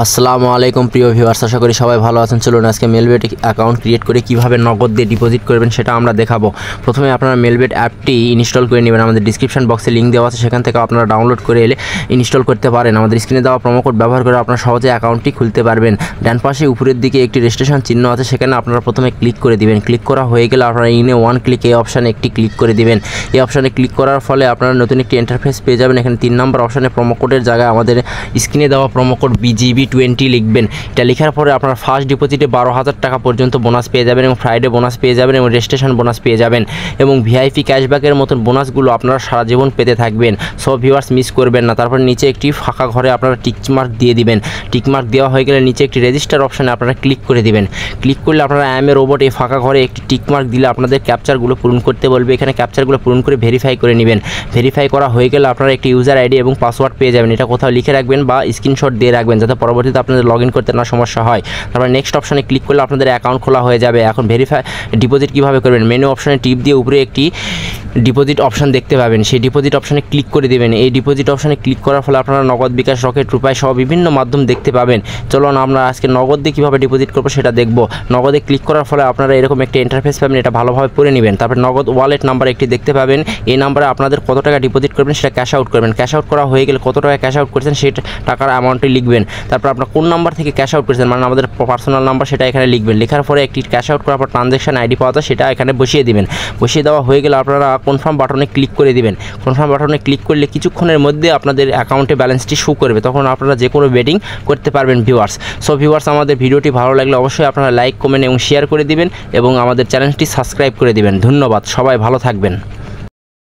আসসালামু আলাইকুম প্রিয় ভিউয়ার্স, আশা করি সবাই ভালো আছেন। চলুন আজকে মেলবেট অ্যাকাউন্ট ক্রিয়েট করে কিভাবে নগদ দিয়ে ডিপোজিট করবেন সেটা আমরা দেখাবো। প্রথমে আপনারা মেলবেট অ্যাপটি ইনস্টল করে নেবেন। আমাদের ডিসক্রিপশন বক্সে লিঙ্ক দেওয়া আছে, সেখান থেকে আপনারা ডাউনলোড করে এলে ইনস্টল করতে পারেন। আমাদের স্ক্রিনে দেওয়া প্রোমো কোড ব্যবহার করে আপনারা সহজে অ্যাকাউন্টটি খুলতে পারবেন। ডান পাশে উপরের দিকে একটি রেজিস্ট্রেশন চিহ্ন আছে, সেখানে আপনারা প্রথমে ক্লিক করে দিবেন। ক্লিক করা হয়ে গেলে আপনারা ইনে ওয়ান ক্লিক এই অপশানে একটি ক্লিক করে দিবেন। এই অপশানে ক্লিক করার ফলে আপনারা নতুন একটি ইন্টারফেস পেয়ে যাবেন। এখানে 3 নম্বর অপশানে প্রোমো কোডের জায়গায় আমাদের স্ক্রিনে দেওয়া প্রোমো কোড BGB20 লিখবেন। এটা লেখার পরে আপনার ফার্স্ট ডিপোজিটে 12,000 টাকা পর্যন্ত বোনাস পেয়ে যাবেন এবং ফ্রাইডে বোনাস পেয়ে যাবেন এবং রেজিস্ট্রেশন বোনাস পেয়ে যাবেন এবং ভিআইপি ক্যাশব্যাকের মতন বোনাসগুলো আপনারা সারা জীবন পেতে থাকবেন। সব ভিউয়ার্স মিস করবেন না। তারপর নিচে একটি ফাঁকা ঘরে আপনারা টিকমার্ক দিয়ে দিবেন। টিকমার্ক দেওয়া হয়ে গেলে নিচে একটি রেজিস্টার অপশানে আপনারা ক্লিক করে দিবেন। ক্লিক করলে আপনারা আই এম এ রোবট এই ফাঁকা ঘরে একটি টিকমার্ক দিলে আপনাদের ক্যাপচারগুলো পূরণ করতে বলবে। এখানে ক্যাপচারগুলো পূরণ করে ভেরিফাই করে নেবেন। ভেরিফাই করা হয়ে গেলে আপনারা একটি ইউজার আইডি এবং পাসওয়ার্ড পেয়ে যাবেন। এটা কোথাও লিখে রাখবেন বা স্ক্রিনশট দিয়ে রাখবেন, যাতে পরবর্তীতে আপনাদের লগ ইন করতে না সমস্যা হয়। তারপর নেক্সট অপশানে ক্লিক করলে আপনাদের অ্যাকাউন্ট খোলা হয়ে যাবে। এখন ভেরিফাই ডিপোজিট কীভাবে করবেন, মেনু অপশানে টিপ দিয়ে উপরে একটি ডিপোজিট অপশান দেখতে পাবেন, সেই ডিপোজিট অপশানে ক্লিক করে দেবেন। এই ডিপোজিট অপশানে ক্লিক করার ফলে আপনারা নগদ, বিকাশ, রকেট, রুপাই সহ বিভিন্ন মাধ্যম দেখতে পাবেন। চলুন আমরা আজকে নগদ দিয়ে কীভাবে ডিপোজিট করবো সেটা দেখব। নগদে ক্লিক করার ফলে আপনারা এরকম একটি ইন্টারফেস পাবেন, এটা ভালোভাবে পড়ে নেবেন। তারপর নগদ ওয়ালেট নাম্বার একটি দেখতে পাবেন। এই নাম্বারে আপনাদের কত টাকা ডিপোজিট করবেন সেটা ক্যাশ আউট করবেন। ক্যাশ আউট করা হয়ে গেলে কত টাকা ক্যাশ আউট করেছেন সেই টাকার অ্যামাউন্টটি লিখবেন। তারপর আপনার কোন নাম্বার থেকে ক্যাশ আউট করেছেন, মানে আমাদের পার্সোনাল নাম্বার, সেটা এখানে লিখবেন। লেখার পরে একটি ক্যাশ আউট করার পর ট্রানজ্যাকশন আইডি পাওয়া যায়, সেটা এখানে বসিয়ে দিবেন। বসিয়ে দেওয়া হয়ে গেলে আপনারা কনফার্ম বাটনে ক্লিক করে দিবেন। কনফার্ম বাটনে ক্লিক করলে কিছুক্ষণের মধ্যে আপনাদের অ্যাকাউন্টে ব্যালেন্সটি শো করবে, তখন আপনারা যে কোনো বেটিং করতে পারবেন ভিউয়ার্স। সো ভিউয়ার্স, আমাদের ভিডিওটি ভালো লাগলে অবশ্যই আপনারা লাইক, কমেন্ট এবং শেয়ার করে দিবেন এবং আমাদের চ্যানেলটি সাবস্ক্রাইব করে দিবেন। ধন্যবাদ, সবাই ভালো থাকবেন।